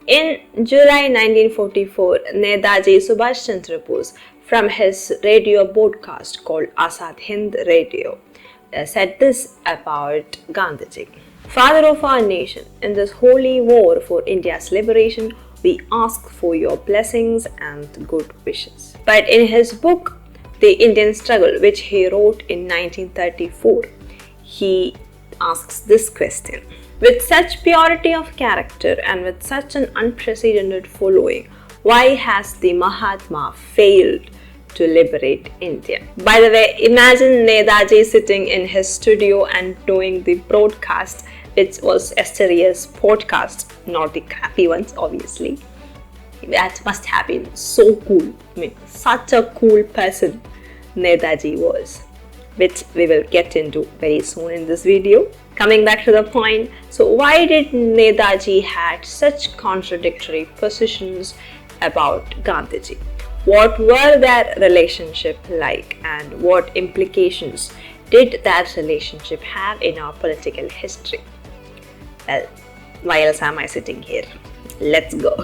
In July 1944, Netaji Subhash Chandra Bose, from his radio broadcast called Azad Hind Radio, said this about Gandhiji. Father of our nation, in this holy war for India's liberation, we ask for your blessings and good wishes. But in his book, The Indian Struggle, which he wrote in 1934, he asks this question. With such purity of character and with such an unprecedented following, why has the Mahatma failed to liberate India? By the way, imagine Netaji sitting in his studio and doing the broadcast, which was yesterday's podcast, not the crappy ones, obviously. That must have been so cool. I mean, such a cool person Netaji was, which we will get into very soon in this video. Coming back to the point, so why did Netaji had such contradictory positions about Gandhiji? What were their relationship like, and what implications did that relationship have in our political history? Well, why else am I sitting here? Let's go.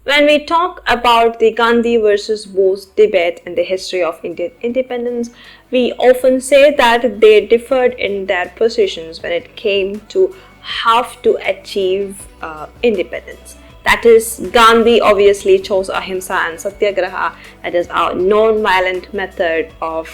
When we talk about the Gandhi versus Bose debate in the history of Indian independence, we often say that they differed in their positions when it came to how to achieve independence. That is, Gandhi obviously chose ahimsa and satyagraha, that is our non-violent method of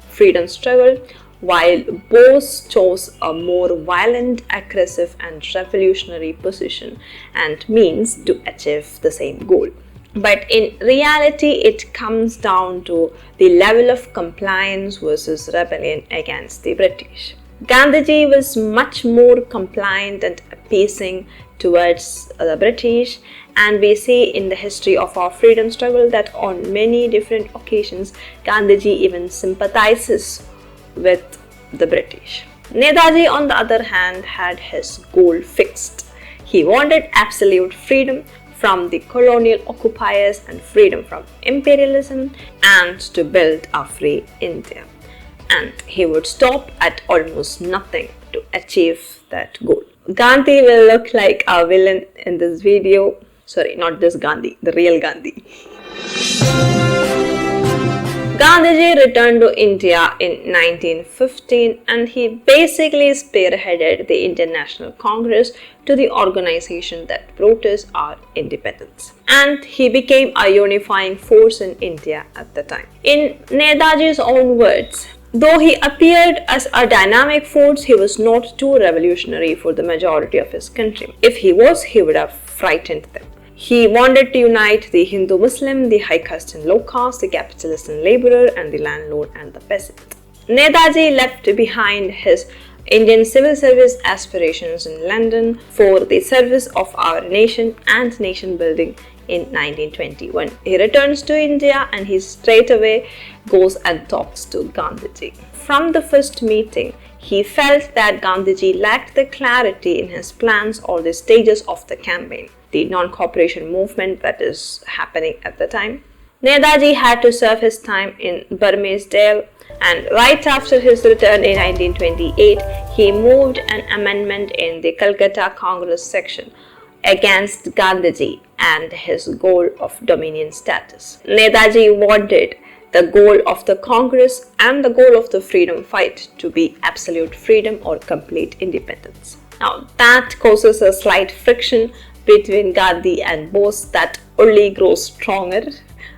freedom struggle, while Bose chose a more violent, aggressive and revolutionary position and means to achieve the same goal. But in reality, it comes down to the level of compliance versus rebellion against the British. Gandhiji was much more compliant and appeasing towards the British, and we see in the history of our freedom struggle that on many different occasions, Gandhiji even sympathizes with the British. Netaji, on the other hand, had his goal fixed. He wanted absolute freedom from the colonial occupiers and freedom from imperialism, and to build a free India. And he would stop at almost nothing to achieve that goal. Gandhi will look like a villain in this video. Sorry, not this Gandhi, the real Gandhi. Gandhiji returned to India in 1915 and he basically spearheaded the Indian National Congress to the organization that brought us our independence. And he became a unifying force in India at the time. In Netaji's own words, though he appeared as a dynamic force, he was not too revolutionary for the majority of his countrymen. If he was, he would have frightened them. He wanted to unite the Hindu-Muslim, the high caste and low caste, the capitalist and laborer, and the landlord and the peasant. Netaji left behind his Indian civil service aspirations in London for the service of our nation and nation building in 1921. He returns to India and he straight away goes and talks to Gandhiji. From the first meeting, he felt that Gandhiji lacked the clarity in his plans or the stages of the campaign, the non-cooperation movement that is happening at the time. Netaji had to serve his time in Burmese jail, and right after his return in 1928, he moved an amendment in the Calcutta Congress section against Gandhiji and his goal of dominion status. Netaji wanted the goal of the Congress and the goal of the freedom fight to be absolute freedom or complete independence. Now that causes a slight friction between Gandhi and Bose that only grows stronger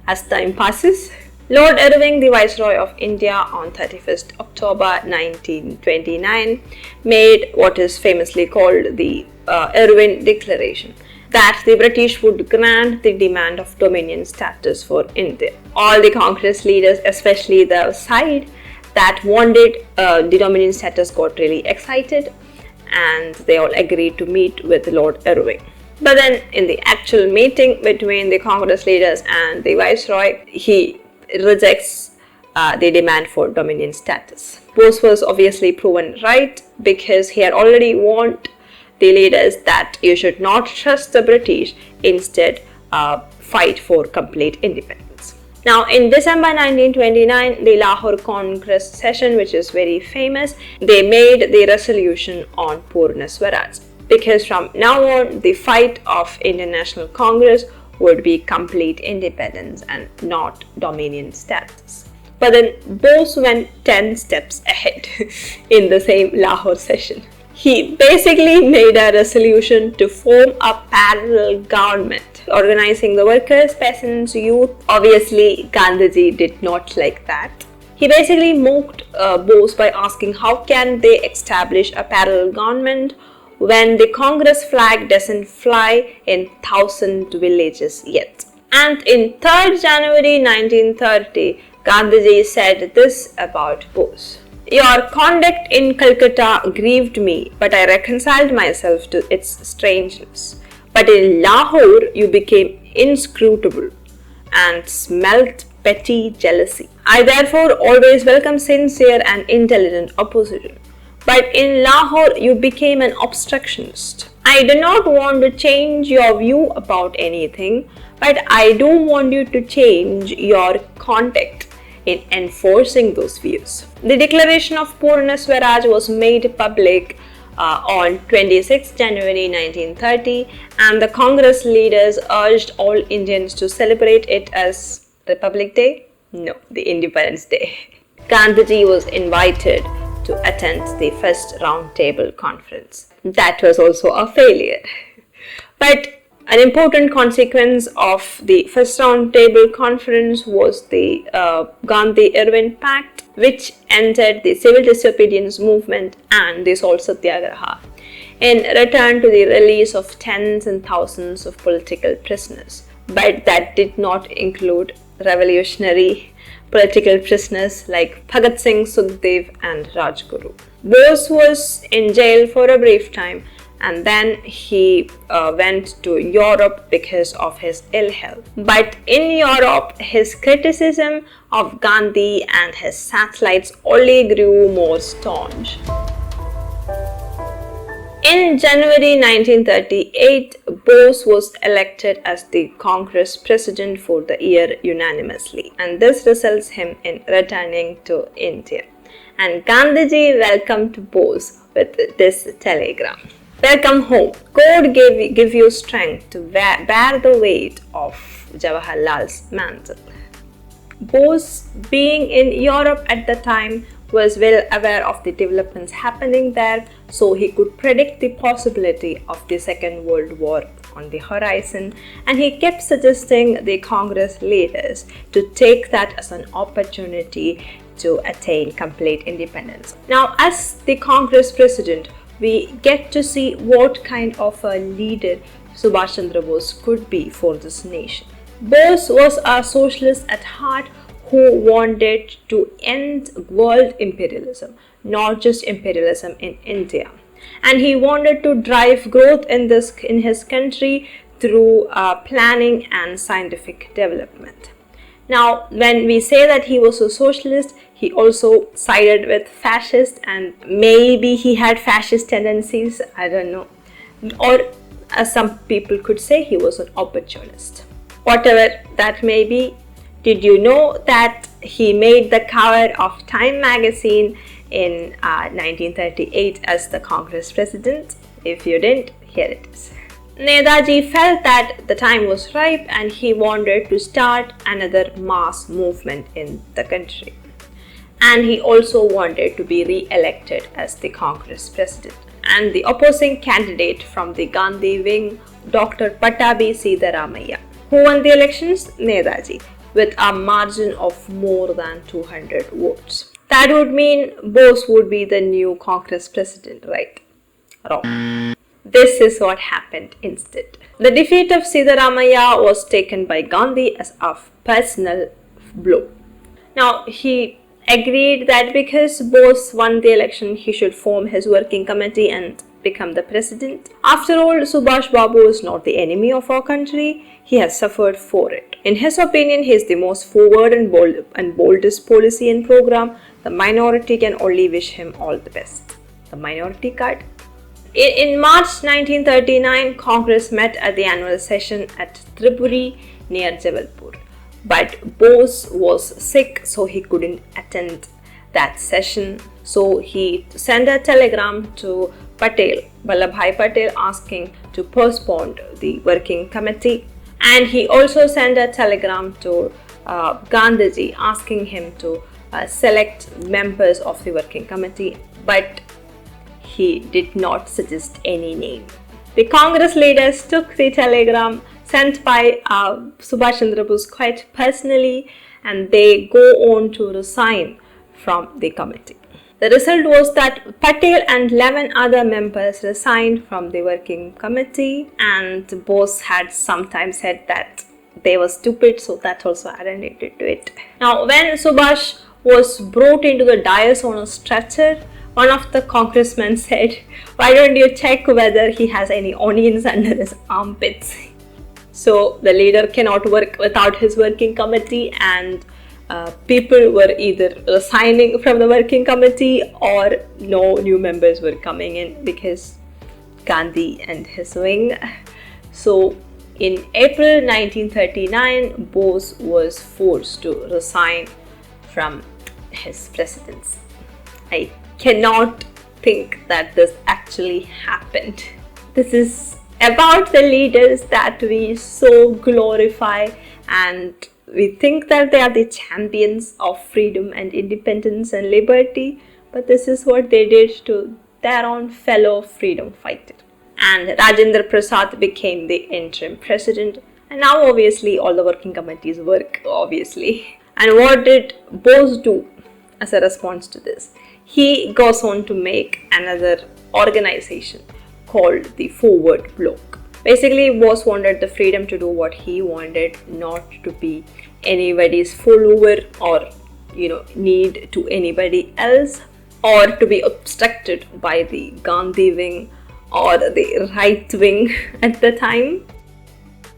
as time passes. Lord Irving, the Viceroy of India, on 31st October 1929 made what is famously called the Irving Declaration, that the British would grant the demand of dominion status for India. All the Congress leaders, especially the side that wanted the dominion status, got really excited and they all agreed to meet with Lord Irving. But then in the actual meeting between the Congress leaders and the Viceroy, he rejects the demand for dominion status. Bose was obviously proven right because he had already warned the leaders that you should not trust the British, instead fight for complete independence. Now, in December 1929, the Lahore Congress session, which is very famous, they made the resolution on Purna Swaraj, because from now on, the fight of Indian National Congress would be complete independence and not dominion status. But then Bose went 10 steps ahead in the same Lahore session. He basically made a resolution to form a parallel government, organizing the workers, peasants, youth. Obviously, Gandhiji did not like that. He basically mocked Bose by asking how can they establish a parallel government when the Congress flag doesn't fly in 1,000 villages yet. And in 3rd January 1930, Gandhiji said this about Bose. Your conduct in Calcutta grieved me, but I reconciled myself to its strangeness. But in Lahore, you became inscrutable and smelt petty jealousy. I therefore always welcome sincere and intelligent opposition. But in Lahore, you became an obstructionist. I do not want to change your view about anything, but I do want you to change your conduct in enforcing those views. The declaration of Purna Swaraj was made public on 26 January 1930, and the Congress leaders urged all Indians to celebrate it as Republic Day? No, the Independence Day. Gandhiji was invited to attend the first roundtable conference. That was also a failure. But an important consequence of the first roundtable conference was the Gandhi-Irwin Pact, which ended the civil disobedience movement and the salt satyagraha, in return to the release of tens and thousands of political prisoners. But that did not include revolutionary political prisoners like Bhagat Singh, Sukhdev and Rajguru. Bose was in jail for a brief time, and then he went to Europe because of his ill health. But in Europe, his criticism of Gandhi and his satellites only grew more staunch. In January 1938, Bose was elected as the Congress president for the year unanimously, and this results him in returning to India. And Gandhiji welcomed Bose with this telegram. Welcome home. God give you strength to bear the weight of Jawaharlal's mantle. Bose, being in Europe at the time, was well aware of the developments happening there, so he could predict the possibility of the Second World War on the horizon, and he kept suggesting the Congress leaders to take that as an opportunity to attain complete independence. Now, as the Congress president, we get to see what kind of a leader Subhas Chandra Bose could be for this nation. Bose was a socialist at heart who wanted to end world imperialism, not just imperialism in India. And he wanted to drive growth in his country through planning and scientific development. Now, when we say that he was a socialist, he also sided with fascists, and maybe he had fascist tendencies, I don't know. Or as some people could say, he was an opportunist. Whatever that may be, did you know that he made the cover of Time magazine in 1938 as the Congress president? If you didn't, here it is. Netaji felt that the time was ripe and he wanted to start another mass movement in the country. And he also wanted to be re-elected as the Congress president. And the opposing candidate from the Gandhi wing, Dr. Pattabi Siddharamaiah. Who won the elections? Netaji, with a margin of more than 200 votes. That would mean Bose would be the new Congress president, right? Wrong. This is what happened instead. The defeat of Siddharamaiah was taken by Gandhi as a personal blow. Now, he agreed that because Bose won the election, he should form his working committee and become the president. After all, Subhash Babu is not the enemy of our country. He has suffered for it. In his opinion, he is the most forward and boldest policy and program. The minority can only wish him all the best. The minority card. In March 1939, Congress met at the annual session at Tripuri near Jabalpur. But Bose was sick, so he couldn't attend that session. So he sent a telegram to Patel, Vallabhbhai Patel, asking to postpone the working committee. And he also sent a telegram to Gandhiji asking him to select members of the working committee, but he did not suggest any name. The Congress leaders took the telegram sent by Subhash Chandra Bose quite personally, and they go on to resign from the committee. The result was that Patel and 11 other members resigned from the working committee, and Bose had sometimes said that they were stupid, so that also added to it. Now, when Subhash was brought into the dais on a stretcher, one of the congressmen said, "Why don't you check whether he has any onions under his armpits?" So the leader cannot work without his working committee, and people were either resigning from the working committee or no new members were coming in because Gandhi and his wing. So in April 1939, Bose was forced to resign from his presidency. I cannot think that this actually happened. This is about the leaders that we so glorify, and we think that they are the champions of freedom and independence and liberty, but this is what they did to their own fellow freedom fighter. And Rajendra Prasad became the interim president, and now obviously all the working committees work, obviously. And what did Bose do as a response to this? He goes on to make another organization called the Forward Bloc. Basically, Bose wanted the freedom to do what he wanted, not to be anybody's follower or need to anybody else, or to be obstructed by the Gandhi wing or the right wing at the time.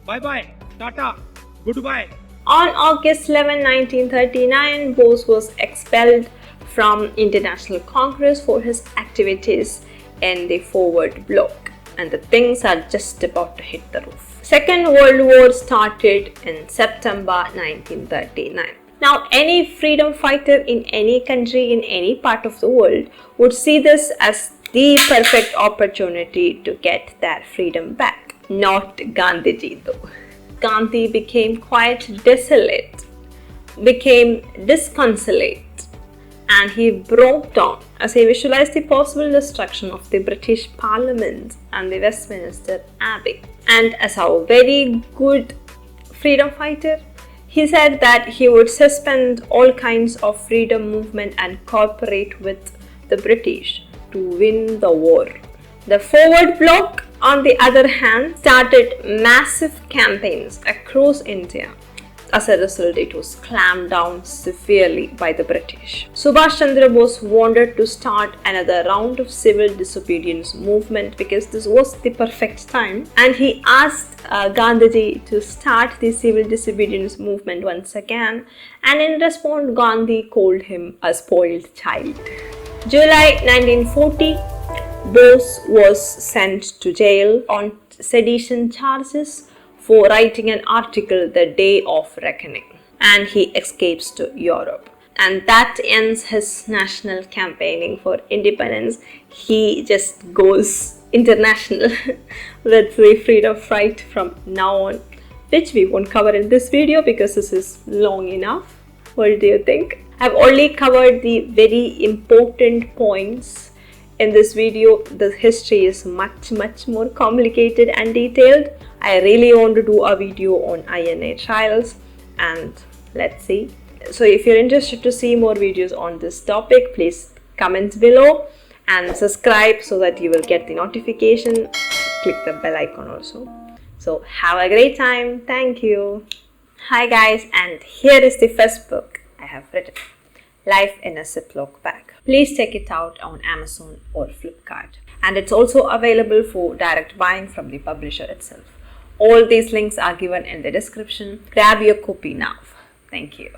Bye bye, Tata, goodbye. On August 11, 1939, Bose was expelled from International Congress for his activities in the Forward Bloc, and the things are just about to hit the roof. Second World War started in September 1939. Now, any freedom fighter in any country, in any part of the world, would see this as the perfect opportunity to get their freedom back. Not Gandhiji though. Gandhi became quite desolate, became disconsolate, and he broke down as he visualized the possible destruction of the British Parliament and the Westminster Abbey. And as a very good freedom fighter, he said that he would suspend all kinds of freedom movement and cooperate with the British to win the war. The Forward Bloc, on the other hand, started massive campaigns across India. As a result, it was clamped down severely by the British. Subhash Chandra Bose wanted to start another round of civil disobedience movement because this was the perfect time, and he asked Gandhiji to start the civil disobedience movement once again, and in response, Gandhi called him a spoiled child. July 1940, Bose was sent to jail on sedition charges for writing an article, The Day of Reckoning, and he escapes to Europe. And that ends his national campaigning for independence. He just goes international with the freedom fight from now on, which we won't cover in this video because this is long enough. What do you think? I've only covered the very important points in this video. The history is much more complicated and detailed. I really want to do a video on INA trials, and let's see. So if you're interested to see more videos on this topic, please comment below and subscribe so that you will get the notification. Click the bell icon also. So have a great time. Thank you. Hi guys, and here is the first book I have written, Life in a Ziploc Bag. Please check it out on Amazon or Flipkart. And it's also available for direct buying from the publisher itself. All these links are given in the description. Grab your copy now. Thank you.